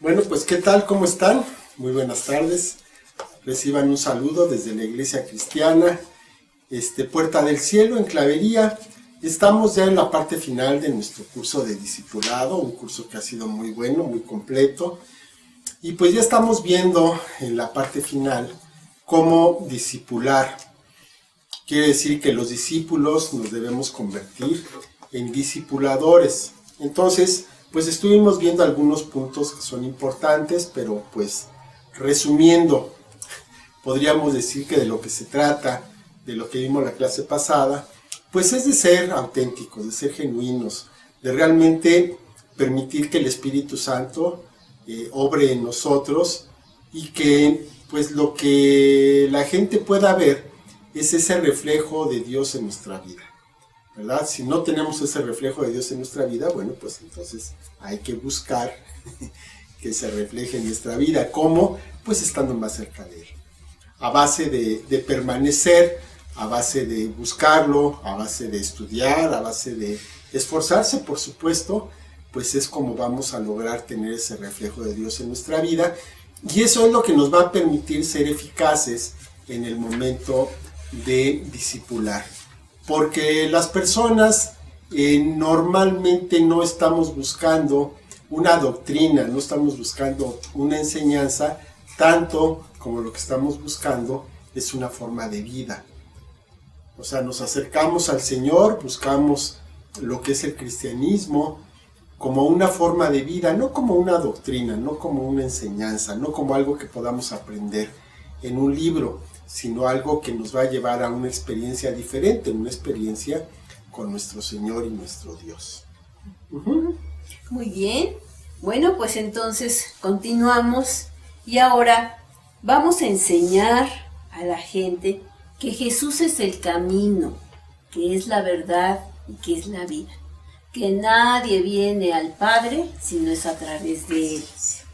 Bueno, pues ¿qué tal? ¿Cómo están? Muy buenas tardes. Reciban un saludo desde la Iglesia Cristiana, Puerta del Cielo, en Clavería. Estamos ya en la parte final de nuestro curso de discipulado, un curso que ha sido muy bueno, muy completo. Y pues ya estamos viendo en la parte final cómo discipular. Quiere decir que los discípulos nos debemos convertir en discipuladores. Entonces, pues estuvimos viendo algunos puntos que son importantes, pero pues resumiendo, podríamos decir que de lo que se trata, de lo que vimos la clase pasada, pues es de ser auténticos, de ser genuinos, de realmente permitir que el Espíritu Santo obre en nosotros y que pues lo que la gente pueda ver es ese reflejo de Dios en nuestra vida, ¿verdad? Si no tenemos ese reflejo de Dios en nuestra vida, bueno, pues entonces hay que buscar que se refleje en nuestra vida. ¿Cómo? Pues estando más cerca de Él. A base de permanecer, a base de buscarlo, a base de estudiar, a base de esforzarse, por supuesto, pues es como vamos a lograr tener ese reflejo de Dios en nuestra vida. Y eso es lo que nos va a permitir ser eficaces en el momento de discipular. Porque las personas normalmente no estamos buscando una doctrina, no estamos buscando una enseñanza, tanto como lo que estamos buscando es una forma de vida. O sea, nos acercamos al Señor, buscamos lo que es el cristianismo como una forma de vida, no como una doctrina, no como una enseñanza, no como algo que podamos aprender en un libro, sino algo que nos va a llevar a una experiencia diferente, una experiencia con nuestro Señor y nuestro Dios. Muy bien. Bueno, pues entonces continuamos y ahora vamos a enseñar a la gente que Jesús es el camino, que es la verdad y que es la vida. Que nadie viene al Padre si no es a través de Él.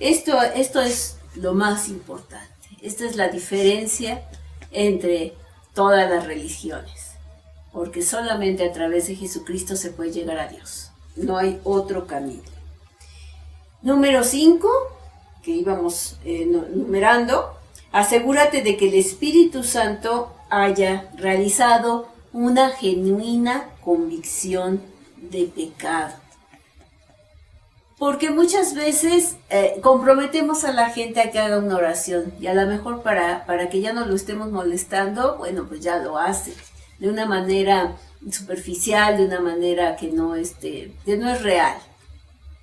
Esto es lo más importante. Esta es la diferencia entre todas las religiones. Porque solamente a través de Jesucristo se puede llegar a Dios. No hay otro camino. Número 5, que íbamos numerando. Asegúrate de que el Espíritu Santo haya realizado una genuina convicción de pecado. Porque muchas veces comprometemos a la gente a que haga una oración y a lo mejor para que ya no lo estemos molestando, bueno, pues ya lo hace de una manera superficial, de una manera que no es real.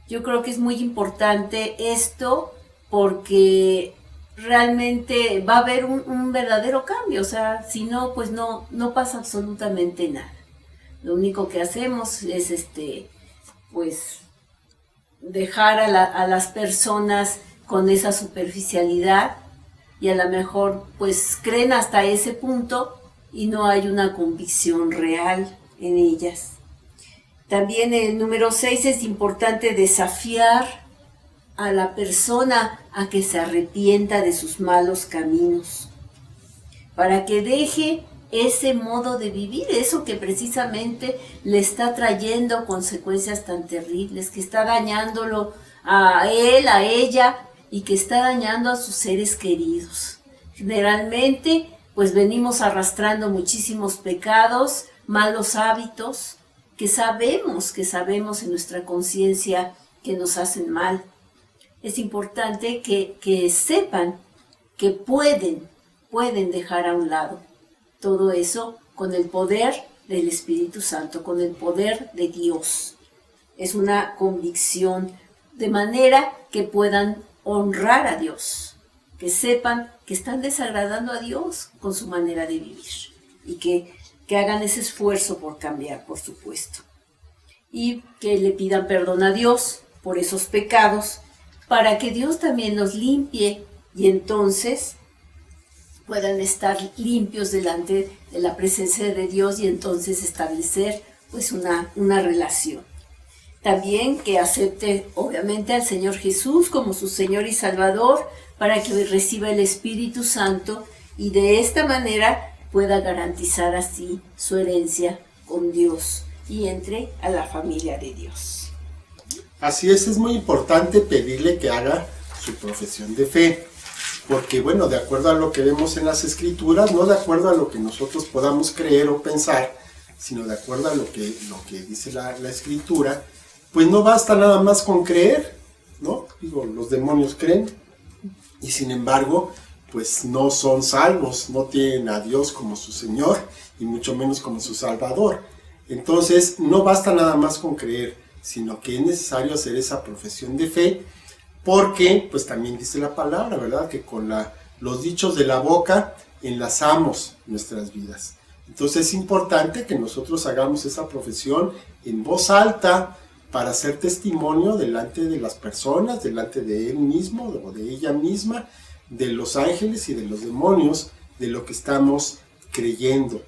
Yo creo que es muy importante esto porque realmente va a haber un verdadero cambio, o sea, si no, pues no pasa absolutamente nada. Lo único que hacemos es pues dejar a las personas con esa superficialidad y a lo mejor pues creen hasta ese punto y no hay una convicción real en ellas. También el número 6 es importante desafiar a la persona a que se arrepienta de sus malos caminos, para que deje ese modo de vivir, eso que precisamente le está trayendo consecuencias tan terribles, que está dañándolo a él, a ella, y que está dañando a sus seres queridos. Generalmente, pues venimos arrastrando muchísimos pecados, malos hábitos, que sabemos en nuestra conciencia que nos hacen mal. Es importante que sepan que pueden dejar a un lado todo eso con el poder del Espíritu Santo, con el poder de Dios. Es una convicción de manera que puedan honrar a Dios, que sepan que están desagradando a Dios con su manera de vivir y que hagan ese esfuerzo por cambiar, por supuesto. Y que le pidan perdón a Dios por esos pecados para que Dios también los limpie y entonces puedan estar limpios delante de la presencia de Dios y entonces establecer pues una relación. También que acepte obviamente al Señor Jesús como su Señor y Salvador para que reciba el Espíritu Santo y de esta manera pueda garantizar así su herencia con Dios y entre a la familia de Dios. Así es muy importante pedirle que haga su profesión de fe. Porque bueno, de acuerdo a lo que vemos en las escrituras, no de acuerdo a lo que nosotros podamos creer o pensar, sino de acuerdo a lo que dice la escritura, pues no basta nada más con creer, ¿no? Digo, los demonios creen y sin embargo, pues no son salvos, no tienen a Dios como su Señor y mucho menos como su Salvador. Entonces, no basta nada más con creer, sino que es necesario hacer esa profesión de fe, porque, pues también dice la palabra, ¿verdad? Que con los dichos de la boca enlazamos nuestras vidas. Entonces es importante que nosotros hagamos esa profesión en voz alta para hacer testimonio delante de las personas, delante de él mismo o de ella misma, de los ángeles y de los demonios, de lo que estamos creyendo.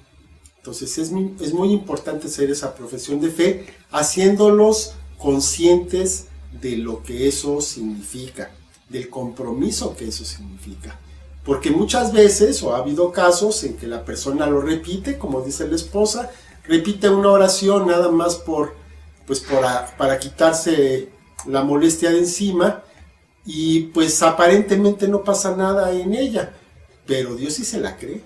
Entonces es muy importante hacer esa profesión de fe, haciéndolos conscientes de lo que eso significa, del compromiso que eso significa. Porque muchas veces, o ha habido casos en que la persona lo repite, como dice la esposa, repite una oración nada más para quitarse la molestia de encima, y pues aparentemente no pasa nada en ella, pero Dios sí se la cree.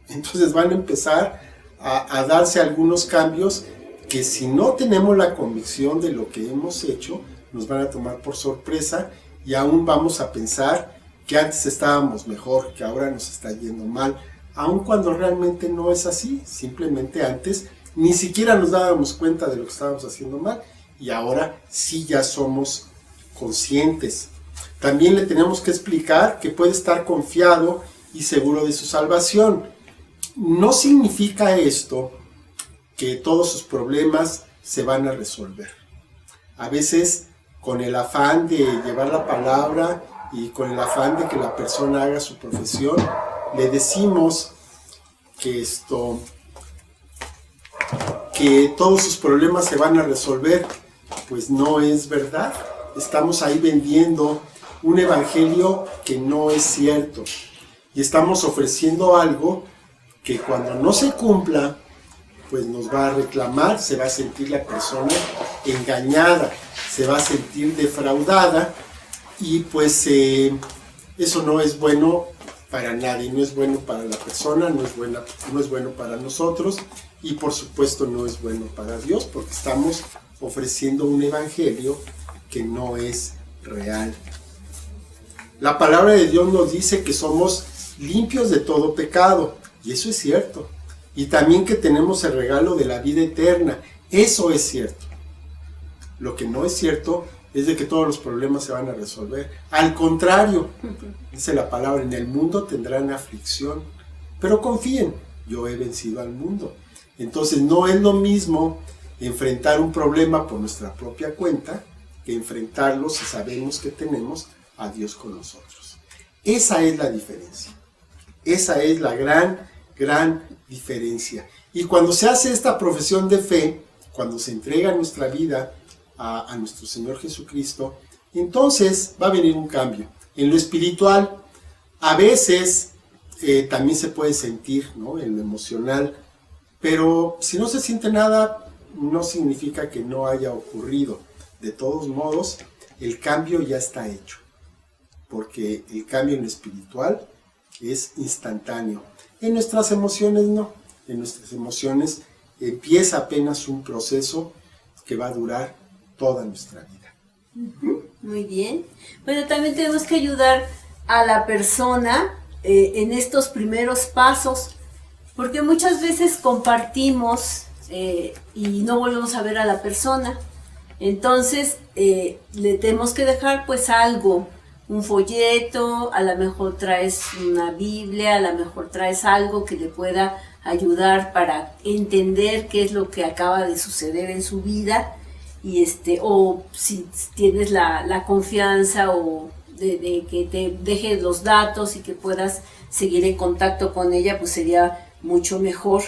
Entonces van a empezar a darse algunos cambios que si no tenemos la convicción de lo que hemos hecho, nos van a tomar por sorpresa y aún vamos a pensar que antes estábamos mejor, que ahora nos está yendo mal, aun cuando realmente no es así. Simplemente antes ni siquiera nos dábamos cuenta de lo que estábamos haciendo mal y ahora sí ya somos conscientes. También le tenemos que explicar que puede estar confiado y seguro de su salvación. No significa esto que todos sus problemas se van a resolver. A veces, con el afán de llevar la palabra y con el afán de que la persona haga su profesión, le decimos que todos sus problemas se van a resolver. Pues no es verdad. Estamos ahí vendiendo un evangelio que no es cierto. Y estamos ofreciendo algo que cuando no se cumpla, pues nos va a reclamar, se va a sentir la persona engañada, se va a sentir defraudada y pues eso no es bueno para nadie, no es bueno para la persona, no es bueno para nosotros y por supuesto no es bueno para Dios porque estamos ofreciendo un evangelio que no es real. La palabra de Dios nos dice que somos limpios de todo pecado y eso es cierto. Y también que tenemos el regalo de la vida eterna. Eso es cierto. Lo que no es cierto es de que todos los problemas se van a resolver. Al contrario, dice la palabra, en el mundo tendrán aflicción. Pero confíen, yo he vencido al mundo. Entonces no es lo mismo enfrentar un problema por nuestra propia cuenta que enfrentarlo si sabemos que tenemos a Dios con nosotros. Esa es la diferencia. Esa es la gran diferencia. Y cuando se hace esta profesión de fe, cuando se entrega nuestra vida a nuestro Señor Jesucristo, entonces va a venir un cambio. En lo espiritual, a veces también se puede sentir, ¿no? En lo emocional, pero si no se siente nada, no significa que no haya ocurrido. De todos modos, el cambio ya está hecho, porque el cambio en lo espiritual es instantáneo. En nuestras emociones no, en nuestras emociones empieza apenas un proceso que va a durar toda nuestra vida. Muy bien. Bueno, también tenemos que ayudar a la persona en estos primeros pasos, porque muchas veces compartimos y no volvemos a ver a la persona. Entonces, le tenemos que dejar pues algo, un folleto, a lo mejor traes una Biblia, a lo mejor traes algo que le pueda ayudar para entender qué es lo que acaba de suceder en su vida y o si tienes la confianza o de que te deje los datos y que puedas seguir en contacto con ella, pues sería mucho mejor.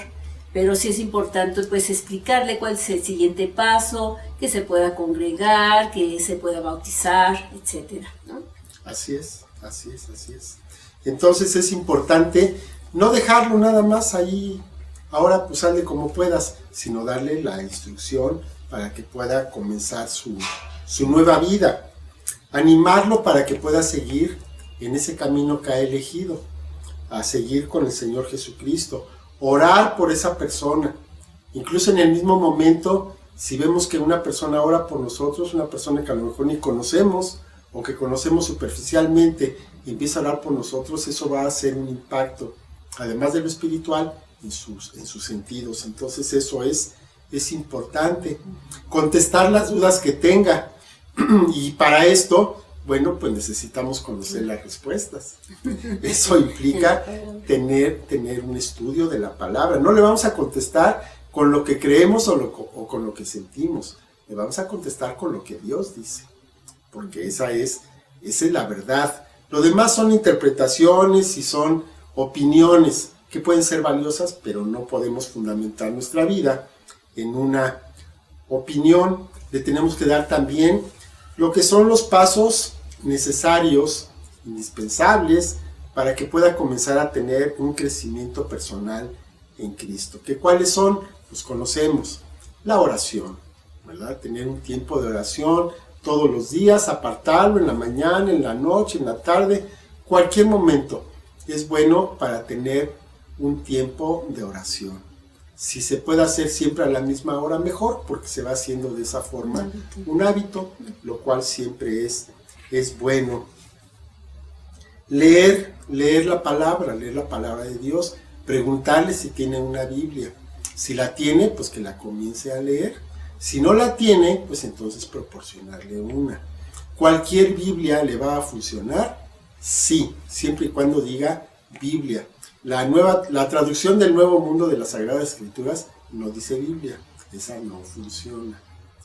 Pero sí es importante pues explicarle cuál es el siguiente paso, que se pueda congregar, que se pueda bautizar, etcétera, ¿no? Así es. Entonces es importante no dejarlo nada más ahí, ahora pues hazle como puedas, sino darle la instrucción para que pueda comenzar su nueva vida. animarlo para que pueda seguir en ese camino que ha elegido, a seguir con el Señor Jesucristo, orar por esa persona, incluso en el mismo momento, si vemos que una persona ora por nosotros, una persona que a lo mejor ni conocemos, o que conocemos superficialmente, y empieza a orar por nosotros, eso va a hacer un impacto, además de lo espiritual, en sus sentidos. Entonces eso es importante. Contestar las dudas que tenga, y para esto, bueno, pues necesitamos conocer las respuestas. Eso implica tener un estudio de la palabra. No le vamos a contestar con lo que creemos o con lo que sentimos. Le vamos a contestar con lo que Dios dice, porque esa es la verdad. Lo demás son interpretaciones y son opiniones que pueden ser valiosas, pero no podemos fundamentar nuestra vida en una opinión. Le tenemos que dar también lo que son los pasos necesarios, indispensables, para que pueda comenzar a tener un crecimiento personal en Cristo. ¿Que cuáles son? Pues conocemos la oración, ¿verdad? Tener un tiempo de oración todos los días, apartarlo en la mañana, en la noche, en la tarde, cualquier momento es bueno para tener un tiempo de oración. Si se puede hacer siempre a la misma hora, mejor, porque se va haciendo de esa forma un hábito, lo cual siempre es bueno. Leer la palabra de Dios, preguntarle si tiene una Biblia. Si la tiene, pues que la comience a leer. Si no la tiene, pues entonces proporcionarle una. ¿Cualquier Biblia le va a funcionar? Sí, siempre y cuando diga Biblia. La traducción del Nuevo Mundo de las Sagradas Escrituras no dice Biblia, esa no funciona,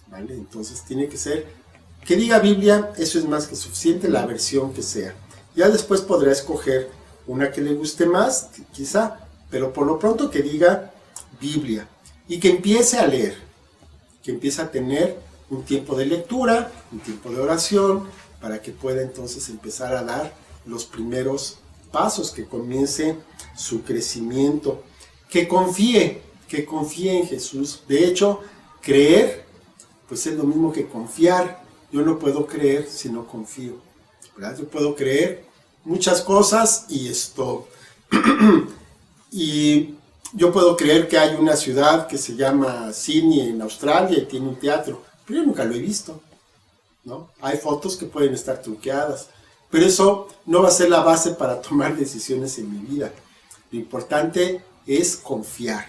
¿vale? Entonces tiene que ser, que diga Biblia, eso es más que suficiente, la versión que sea. Ya después podrá escoger una que le guste más, quizá, pero por lo pronto que diga Biblia y que empiece a leer, que empiece a tener un tiempo de lectura, un tiempo de oración, para que pueda entonces empezar a dar los primeros pasos, que comience su crecimiento, que confíe en Jesús. De hecho, creer, pues es lo mismo que confiar. Yo no puedo creer si no confío, ¿verdad? Yo puedo creer muchas cosas y yo puedo creer que hay una ciudad que se llama Sydney en Australia y tiene un teatro, pero yo nunca lo he visto, ¿no? Hay fotos que pueden estar truqueadas, pero eso no va a ser la base para tomar decisiones en mi vida. Lo importante es confiar,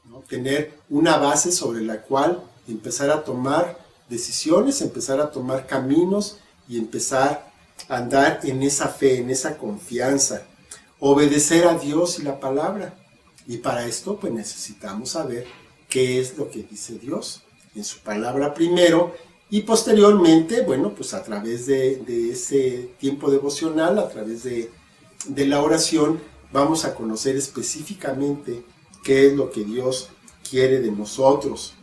¿no? Tener una base sobre la cual empezar a tomar decisiones, empezar a tomar caminos y empezar a andar en esa fe, en esa confianza. Obedecer a Dios y la palabra. Y para esto pues necesitamos saber qué es lo que dice Dios en su palabra primero, y posteriormente, bueno, pues a través de ese tiempo devocional, a través de la oración, vamos a conocer específicamente qué es lo que Dios quiere de nosotros.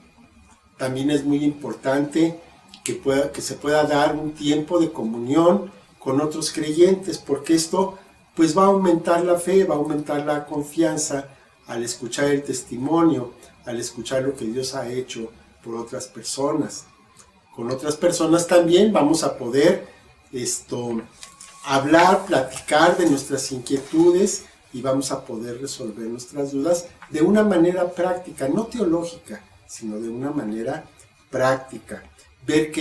También es muy importante que se pueda dar un tiempo de comunión con otros creyentes, porque esto pues va a aumentar la fe, va a aumentar la confianza al escuchar el testimonio, al escuchar lo que Dios ha hecho por otras personas. Con otras personas también vamos a poder hablar, platicar de nuestras inquietudes y vamos a poder resolver nuestras dudas de una manera práctica, no teológica, sino de una manera práctica. Ver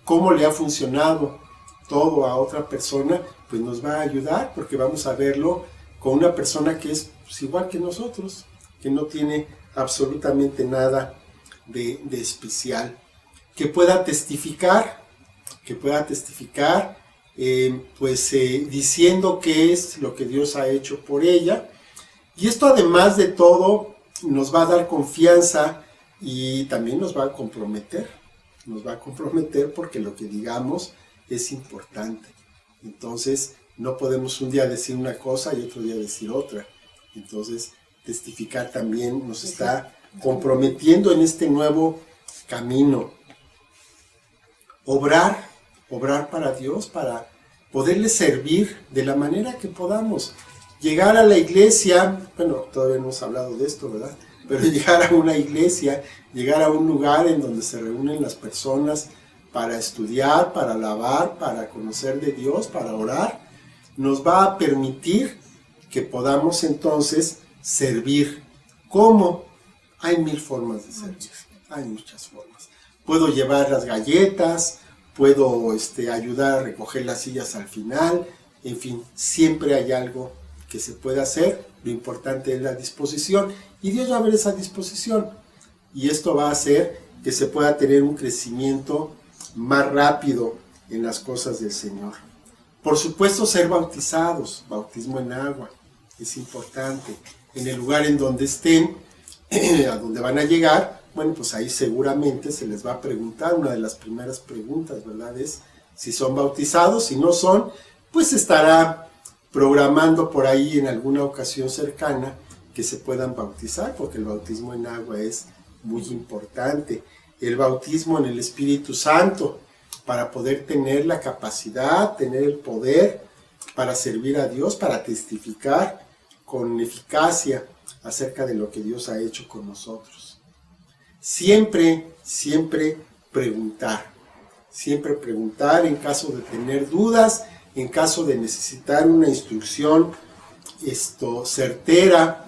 cómo le ha funcionado todo a otra persona, pues nos va a ayudar, porque vamos a verlo con una persona que es pues, igual que nosotros, que no tiene absolutamente nada de especial. Que pueda testificar, diciendo qué es lo que Dios ha hecho por ella. Y esto, además de todo, nos va a dar confianza y también nos va a comprometer. Nos va a comprometer porque lo que digamos es importante. Entonces, no podemos un día decir una cosa y otro día decir otra. Entonces, testificar también nos está comprometiendo en este nuevo camino. Obrar para Dios, para poderle servir de la manera que podamos. Llegar a la iglesia, bueno, todavía no hemos hablado de esto, ¿verdad? Pero llegar a una iglesia, llegar a un lugar en donde se reúnen las personas para estudiar, para alabar, para conocer de Dios, para orar, nos va a permitir que podamos entonces servir. ¿Cómo? Hay 1000 formas de servir, hay muchas formas. Puedo llevar las galletas, puedo ayudar a recoger las sillas al final, en fin, siempre hay algo que se puede hacer. Lo importante es la disposición, y Dios va a ver esa disposición, y esto va a hacer que se pueda tener un crecimiento más rápido en las cosas del Señor. Por supuesto, ser bautizados, bautismo en agua, es importante. En el lugar en donde estén, a donde van a llegar, bueno, pues ahí seguramente se les va a preguntar. Una de las primeras preguntas, ¿verdad?, es si son bautizados. Si no son, pues estará programando por ahí en alguna ocasión cercana que se puedan bautizar, porque el bautismo en agua es muy importante. El bautismo en el Espíritu Santo, para poder tener la capacidad, tener el poder para servir a Dios, para testificar con eficacia acerca de lo que Dios ha hecho con nosotros. Siempre preguntar en caso de tener dudas, en caso de necesitar una instrucción certera,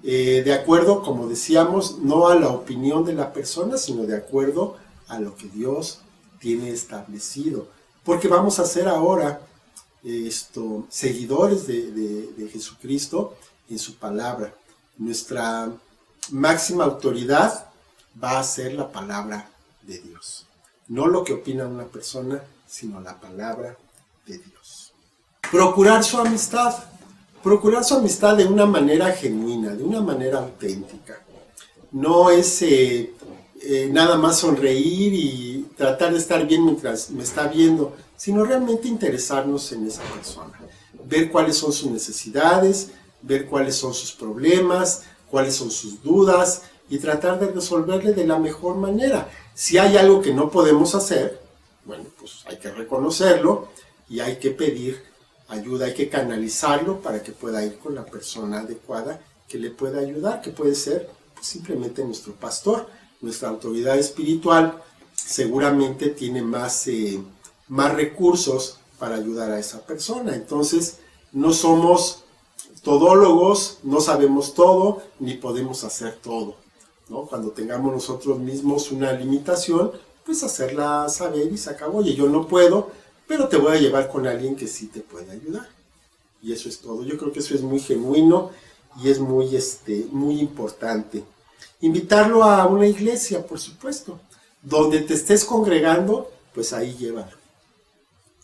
de acuerdo, como decíamos, no a la opinión de la persona, sino de acuerdo a lo que Dios tiene establecido. Porque vamos a ser ahora seguidores de Jesucristo en su palabra. Nuestra máxima autoridad va a ser la palabra de Dios. No lo que opina una persona, sino la palabra de Dios. Procurar su amistad. Procurar su amistad de una manera genuina, de una manera auténtica. No es nada más sonreír y tratar de estar bien mientras me está viendo, sino realmente interesarnos en esa persona. Ver cuáles son sus necesidades, ver cuáles son sus problemas, cuáles son sus dudas, y tratar de resolverle de la mejor manera. Si hay algo que no podemos hacer, bueno, pues hay que reconocerlo y hay que pedir ayuda, hay que canalizarlo para que pueda ir con la persona adecuada que le pueda ayudar, que puede ser pues, simplemente nuestro pastor. Nuestra autoridad espiritual seguramente tiene más recursos para ayudar a esa persona. Entonces, no somos todólogos, no sabemos todo, ni podemos hacer todo, ¿no? Cuando tengamos nosotros mismos una limitación, pues hacerla saber y se acabó. Oye, yo no puedo, pero te voy a llevar con alguien que sí te puede ayudar. Y eso es todo. Yo creo que eso es muy genuino y es muy importante. Invitarlo a una iglesia, por supuesto. Donde te estés congregando, pues ahí llévalo.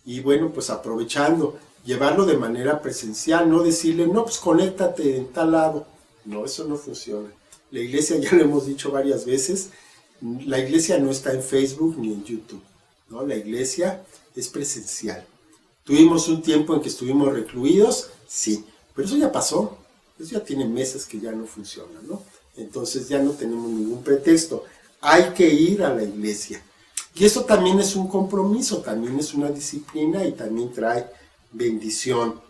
Y bueno, pues aprovechando, llevarlo de manera presencial, no decirle, no, pues conéctate en tal lado. No, eso no funciona. La iglesia, ya lo hemos dicho varias veces, la iglesia no está en Facebook ni en YouTube, ¿no? La iglesia es presencial. ¿Tuvimos un tiempo en que estuvimos recluidos? Sí, pero eso ya pasó. Eso ya tiene meses que ya no funciona, ¿no? Entonces ya no tenemos ningún pretexto. Hay que ir a la iglesia. Y eso también es un compromiso, también es una disciplina y también trae bendición.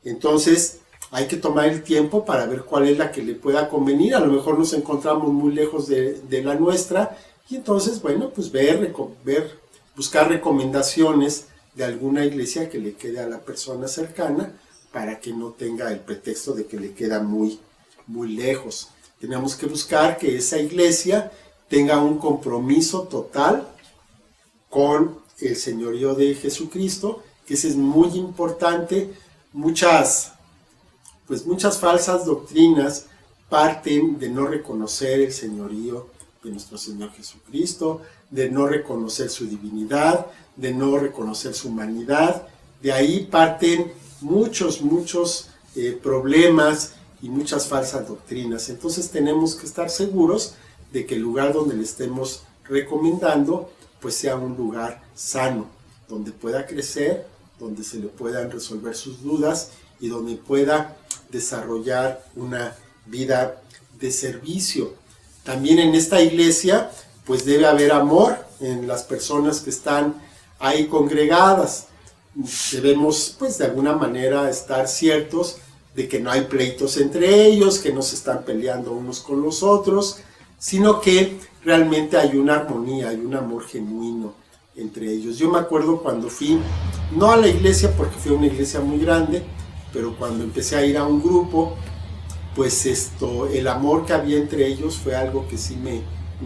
Entonces hay que tomar el tiempo para ver cuál es la que le pueda convenir. A lo mejor nos encontramos muy lejos de la nuestra y entonces, bueno, pues buscar recomendaciones de alguna iglesia que le quede a la persona cercana para que no tenga el pretexto de que le queda muy lejos. Tenemos que buscar que esa iglesia tenga un compromiso total con el señorío de Jesucristo, que eso es muy importante. Muchas falsas doctrinas parten de no reconocer el señorío de nuestro Señor Jesucristo, de no reconocer su divinidad, de no reconocer su humanidad. De ahí parten muchos problemas y muchas falsas doctrinas. Entonces tenemos que estar seguros de que el lugar donde le estemos recomendando pues sea un lugar sano, donde pueda crecer, donde se le puedan resolver sus dudas y donde pueda desarrollar una vida de servicio. También en esta iglesia pues debe haber amor en las personas que están ahí congregadas. Debemos pues de alguna manera estar ciertos de que no hay pleitos entre ellos, que no se están peleando unos con los otros, sino que realmente hay una armonía, hay un amor genuino, entre ellos. Yo me acuerdo cuando fui, no a la iglesia porque fue una iglesia muy grande, pero cuando empecé a ir a un grupo, pues el amor que había entre ellos fue algo que sí me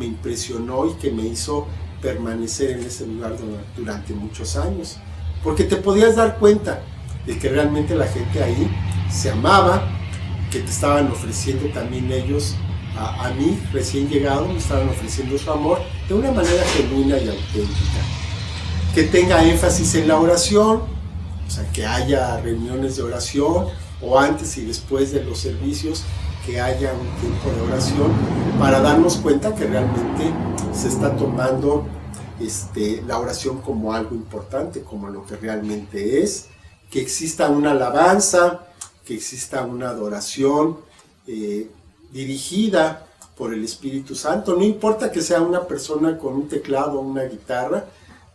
impresionó y que me hizo permanecer en ese lugar durante muchos años, porque te podías dar cuenta de que realmente la gente ahí se amaba, que te estaban ofreciendo también ellos, a mí recién llegado, me estaban ofreciendo su amor de una manera genuina y auténtica, que tenga énfasis en la oración, o sea, que haya reuniones de oración, o antes y después de los servicios, que haya un tiempo de oración, para darnos cuenta que realmente se está tomando la oración como algo importante, como lo que realmente es, que exista una alabanza, que exista una adoración dirigida por el Espíritu Santo. No importa que sea una persona con un teclado o una guitarra,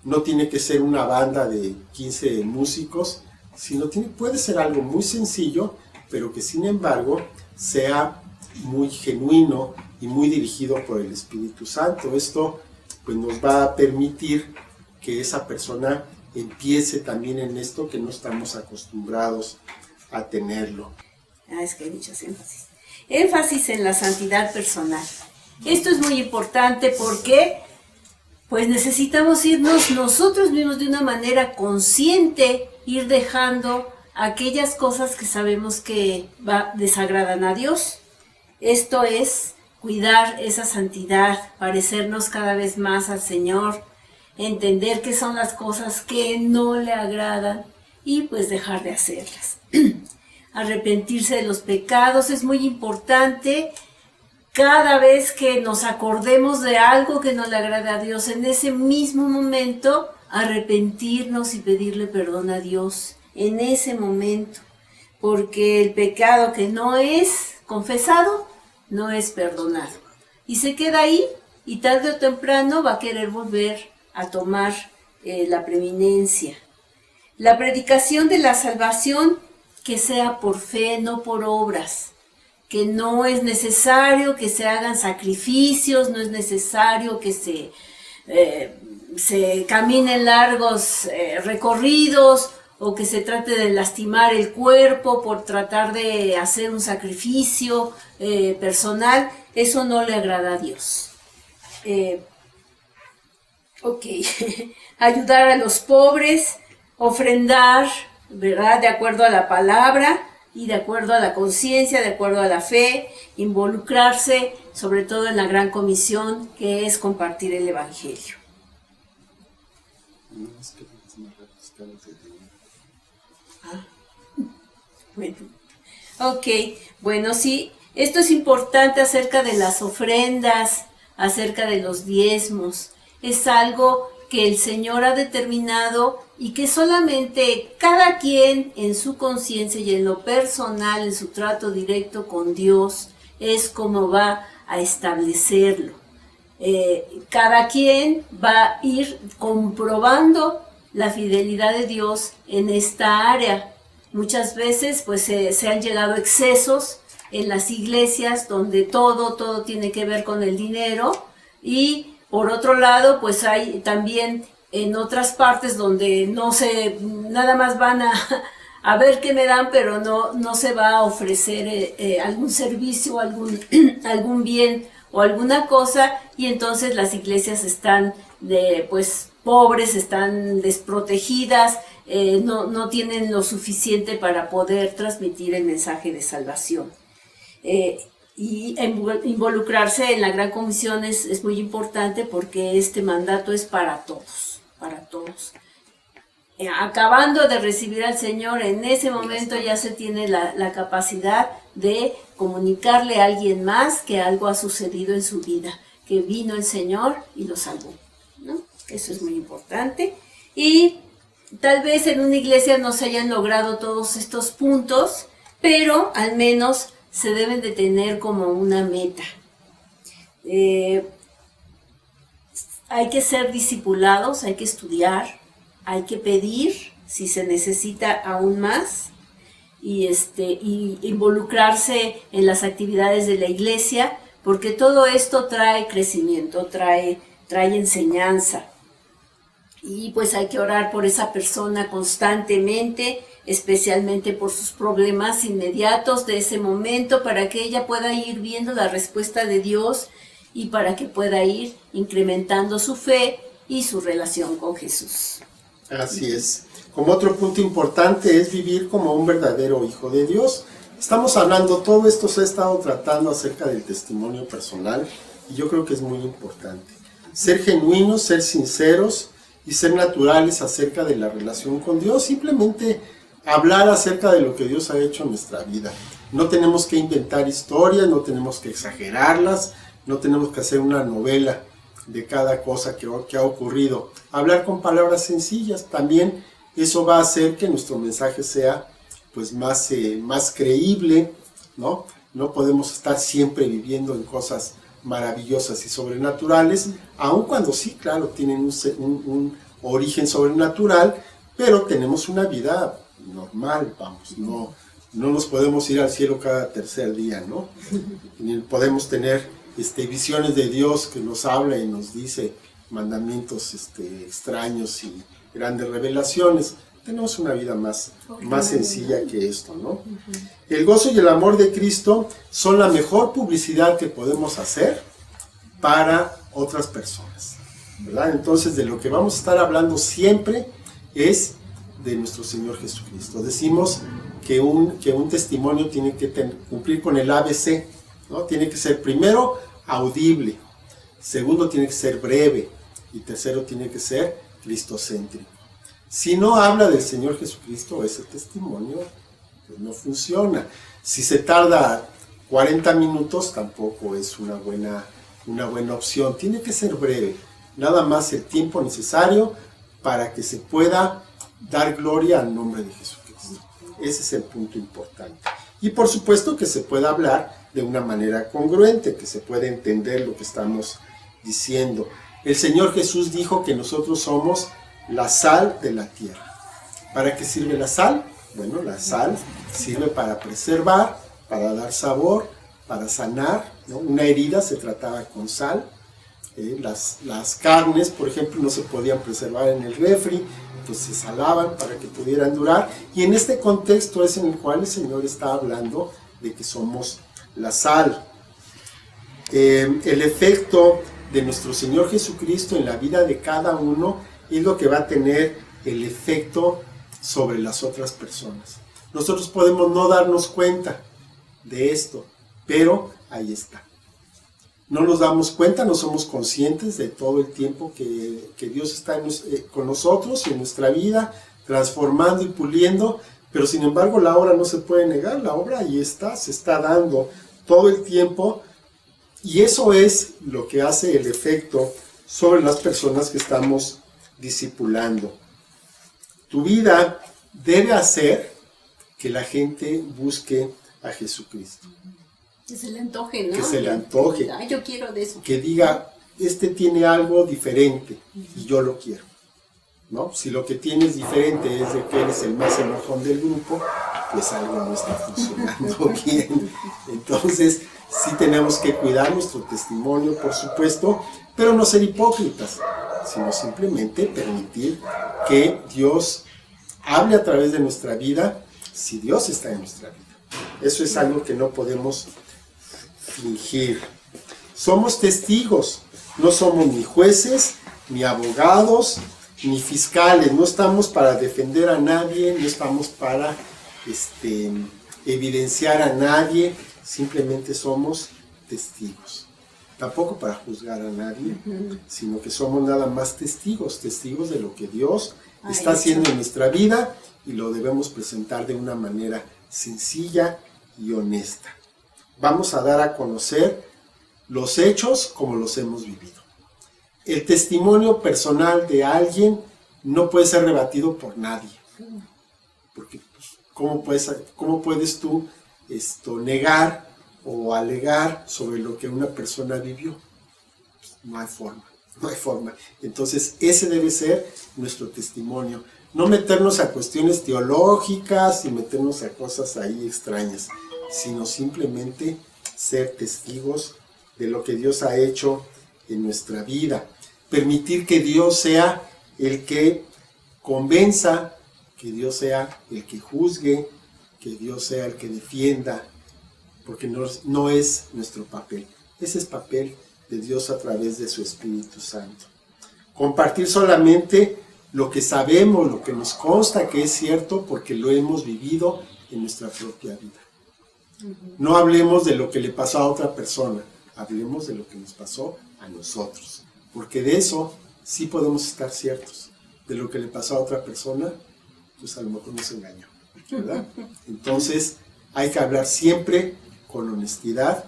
no tiene que ser una banda de 15 músicos, sino puede ser algo muy sencillo, pero que sin embargo sea muy genuino y muy dirigido por el Espíritu Santo. Esto pues nos va a permitir que esa persona empiece también en esto que no estamos acostumbrados a tenerlo. Es que hay muchos énfasis. Énfasis en la santidad personal. Esto es muy importante porque pues necesitamos irnos nosotros mismos de una manera consciente, ir dejando aquellas cosas que sabemos que desagradan a Dios. Esto es cuidar esa santidad, parecernos cada vez más al Señor, entender qué son las cosas que no le agradan y pues dejar de hacerlas. Arrepentirse de los pecados es muy importante. Cada vez que nos acordemos de algo que no le agrada a Dios, en ese mismo momento, arrepentirnos y pedirle perdón a Dios, en ese momento, porque el pecado que no es confesado, no es perdonado. Y se queda ahí, y tarde o temprano va a querer volver a tomar la preeminencia. La predicación de la salvación, que sea por fe, no por obras. Que no es necesario que se hagan sacrificios, no es necesario que se caminen largos recorridos o que se trate de lastimar el cuerpo por tratar de hacer un sacrificio personal. Eso no le agrada a Dios. Ayudar a los pobres, ofrendar, ¿verdad? De acuerdo a la palabra y de acuerdo a la conciencia, de acuerdo a la fe, involucrarse sobre todo en la gran comisión que es compartir el Evangelio. Bueno, sí, esto es importante acerca de las ofrendas, acerca de los diezmos. Es algo que el Señor ha determinado y que solamente cada quien en su conciencia y en lo personal, en su trato directo con Dios, es como va a establecerlo. Cada quien va a ir comprobando la fidelidad de Dios en esta área. Muchas veces pues se han llegado a excesos en las iglesias donde todo tiene que ver con el dinero, y por otro lado pues hay también en otras partes donde nada más van a ver qué me dan, pero no se va a ofrecer algún servicio, algún bien o alguna cosa, y entonces las iglesias están pobres, están desprotegidas, no tienen lo suficiente para poder transmitir el mensaje de salvación. Y involucrarse en la Gran Comisión es muy importante porque este mandato es para todos. Acabando de recibir al Señor, en ese momento ya se tiene la capacidad de comunicarle a alguien más que algo ha sucedido en su vida, que vino el Señor y lo salvó, ¿no? Eso es muy importante. Y tal vez en una iglesia no se hayan logrado todos estos puntos, pero al menos se deben de tener como una meta. Hay que ser discipulados, hay que estudiar, hay que pedir si se necesita aún más, y involucrarse en las actividades de la iglesia, porque todo esto trae crecimiento, trae enseñanza. Y pues hay que orar por esa persona constantemente, especialmente por sus problemas inmediatos de ese momento, para que ella pueda ir viendo la respuesta de Dios y para que pueda ir incrementando su fe y su relación con Jesús. Así es. Como otro punto importante es vivir como un verdadero hijo de Dios. Estamos hablando, todo esto se ha estado tratando acerca del testimonio personal y yo creo que es muy importante. Ser genuinos, ser sinceros y ser naturales acerca de la relación con Dios. Simplemente hablar acerca de lo que Dios ha hecho en nuestra vida. No tenemos que inventar historias, no tenemos que exagerarlas, no tenemos que hacer una novela de cada cosa que ha ocurrido. Hablar con palabras sencillas, también eso va a hacer que nuestro mensaje sea pues más creíble, ¿no? No podemos estar siempre viviendo en cosas maravillosas y sobrenaturales, aun cuando sí, claro, tienen un origen sobrenatural, pero tenemos una vida normal, vamos, no nos podemos ir al cielo cada tercer día, ¿no? Ni podemos tener visiones de Dios que nos habla y nos dice mandamientos extraños y grandes revelaciones. Tenemos una vida más sencilla que esto, ¿no? El gozo y el amor de Cristo son la mejor publicidad que podemos hacer para otras personas, ¿verdad? Entonces, de lo que vamos a estar hablando siempre es de nuestro Señor Jesucristo. Decimos que un testimonio tiene que cumplir con el ABC, ¿no? Tiene que ser, primero, audible, segundo, tiene que ser breve, y tercero, tiene que ser cristocéntrico. Si no habla del Señor Jesucristo, ese testimonio pues no funciona. Si se tarda 40 minutos, tampoco es una buena opción. Tiene que ser breve, nada más el tiempo necesario para que se pueda dar gloria al nombre de Jesucristo. Ese es el punto importante. Y por supuesto que se pueda hablar de una manera congruente, que se pueda entender lo que estamos diciendo. El Señor Jesús dijo que nosotros somos la sal de la tierra. ¿Para qué sirve la sal? Bueno, la sal sirve para preservar, para dar sabor, para sanar, ¿no? Una herida se trataba con sal. Las carnes, por ejemplo, no se podían preservar en el refri, entonces se salaban para que pudieran durar. Y en este contexto es en el cual el Señor está hablando de que somos la sal. El efecto de nuestro Señor Jesucristo en la vida de cada uno es lo que va a tener el efecto sobre las otras personas. Nosotros podemos no darnos cuenta de esto, pero ahí está. No nos damos cuenta, no somos conscientes de todo el tiempo que Dios está con nosotros y en nuestra vida, transformando y puliendo, pero sin embargo la obra no se puede negar, la obra ahí está, se está dando todo el tiempo, y eso es lo que hace el efecto sobre las personas que estamos discipulando. Tu vida debe hacer que la gente busque a Jesucristo. Que se le antoje, ¿no? Que se le antoje. Ay, yo quiero de eso. Que diga, tiene algo diferente y yo lo quiero, ¿no? Si lo que tienes diferente es de que eres el más enojón del grupo, pues algo no está funcionando bien. Entonces, sí tenemos que cuidar nuestro testimonio, por supuesto, pero no ser hipócritas, sino simplemente permitir que Dios hable a través de nuestra vida, si Dios está en nuestra vida. Eso es algo que no podemos fingir. Somos testigos, no somos ni jueces, ni abogados, ni fiscales. No estamos para defender a nadie, no estamos para evidenciar a nadie, simplemente somos testigos. Tampoco para juzgar a nadie, sino que somos nada más testigos de lo que Dios está haciendo en nuestra vida, y lo debemos presentar de una manera sencilla y honesta. Vamos a dar a conocer los hechos como los hemos vivido. El testimonio personal de alguien no puede ser rebatido por nadie, porque pues, ¿cómo puedes tú negar o alegar sobre lo que una persona vivió? Pues, no hay forma. Entonces ese debe ser nuestro testimonio. No meternos a cuestiones teológicas y meternos a cosas ahí extrañas, sino simplemente ser testigos de lo que Dios ha hecho en nuestra vida. Permitir que Dios sea el que convenza, que Dios sea el que juzgue, que Dios sea el que defienda, porque no es nuestro papel. Ese es papel de Dios a través de su Espíritu Santo. Compartir solamente lo que sabemos, lo que nos consta que es cierto, porque lo hemos vivido en nuestra propia vida. No hablemos de lo que le pasó a otra persona, hablemos de lo que nos pasó a nosotros, porque de eso sí podemos estar ciertos. De lo que le pasó a otra persona, pues a lo mejor nos engañó, ¿verdad? Entonces hay que hablar siempre con honestidad,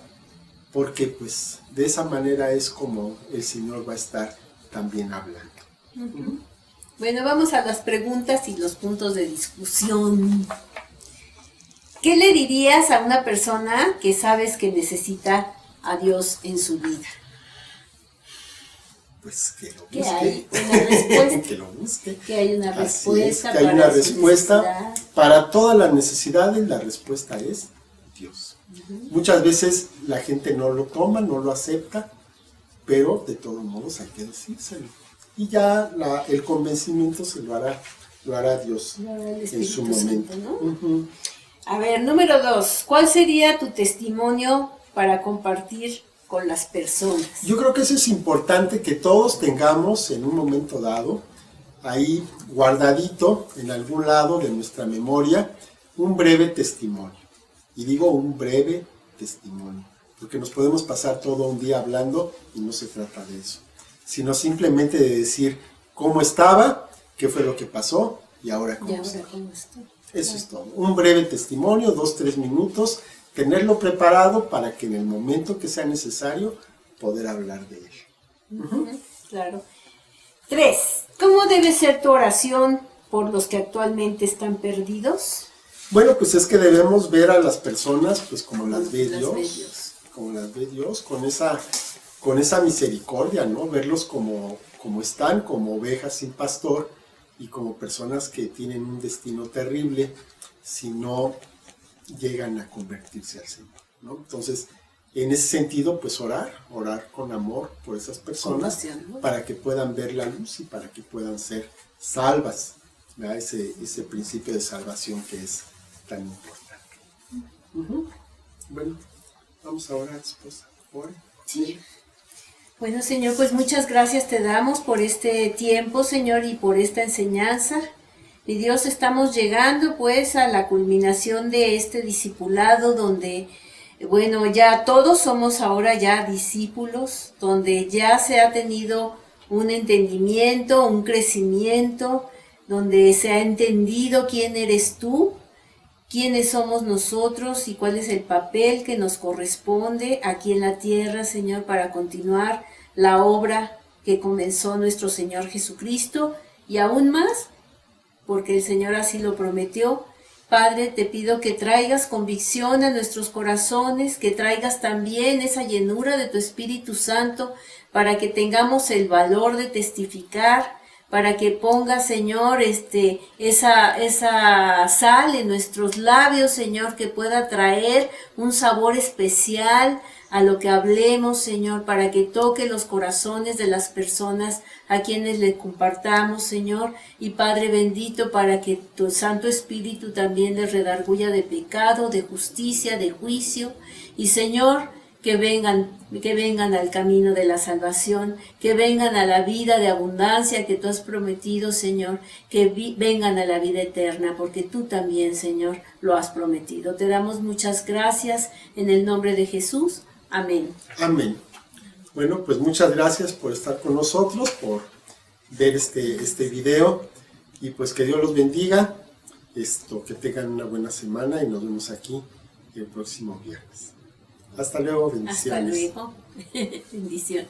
porque pues de esa manera es como el Señor va a estar también hablando. Bueno, vamos a las preguntas y los puntos de discusión. ¿Qué le dirías a una persona que sabes que necesita a Dios en su vida? Pues que lo ¿Qué busque. hay? Una respuesta. Que lo busque. Que hay una Así respuesta. es, que hay una para su respuesta necesidad. para todas las necesidades. La respuesta es Dios. Muchas veces la gente no lo toma, no lo acepta, pero de todos modos hay que decírselo. Y ya el convencimiento se lo hará Dios Lo hará el en su Espíritu momento. Santo, ¿no? A ver, número 2. ¿Cuál sería tu testimonio para compartir con las personas? Yo creo que eso es importante, que todos tengamos en un momento dado, ahí guardadito en algún lado de nuestra memoria, un breve testimonio. Y digo un breve testimonio, porque nos podemos pasar todo un día hablando y no se trata de eso, sino simplemente de decir cómo estaba, qué fue lo que pasó y ahora cómo estoy. Eso es todo. Un breve testimonio, 2-3 minutos, tenerlo preparado para que en el momento que sea necesario poder hablar de él. Claro. 3. ¿Cómo debe ser tu oración por los que actualmente están perdidos? Bueno, pues es que debemos ver a las personas pues como las ve Las Dios, ve Dios. como las ve Dios, con esa misericordia, ¿no? Verlos como están, como ovejas sin pastor y como personas que tienen un destino terrible si no llegan a convertirse al Señor, ¿no? Entonces, en ese sentido, pues orar con amor por esas personas, Compasión, ¿no? para que puedan ver la luz y para que puedan ser salvas, ¿verdad? Ese principio de salvación que es tan importante. Bueno, vamos a orar, esposa. Ore. Sí. Bueno, Señor, pues muchas gracias te damos por este tiempo, Señor, y por esta enseñanza. Mi Dios, estamos llegando pues a la culminación de este discipulado donde, bueno, ya todos somos ahora ya discípulos, donde ya se ha tenido un entendimiento, un crecimiento, donde se ha entendido quién eres tú, quiénes somos nosotros y cuál es el papel que nos corresponde aquí en la tierra, Señor, para continuar la obra que comenzó nuestro Señor Jesucristo y aún más, porque el Señor así lo prometió. Padre, te pido que traigas convicción a nuestros corazones, que traigas también esa llenura de tu Espíritu Santo para que tengamos el valor de testificar, para que ponga, Señor, esa sal en nuestros labios, Señor, que pueda traer un sabor especial a lo que hablemos, Señor, para que toque los corazones de las personas a quienes le compartamos, Señor, y Padre bendito, para que tu Santo Espíritu también les redarguya de pecado, de justicia, de juicio, y Señor, que vengan al camino de la salvación, que vengan a la vida de abundancia que tú has prometido, Señor, que vengan a la vida eterna, porque tú también, Señor, lo has prometido. Te damos muchas gracias en el nombre de Jesús. Amén. Amén. Bueno, pues muchas gracias por estar con nosotros, por ver este video, y pues que Dios los bendiga, que tengan una buena semana y nos vemos aquí el próximo viernes. Hasta luego, bendiciones. Hasta luego. Bendiciones.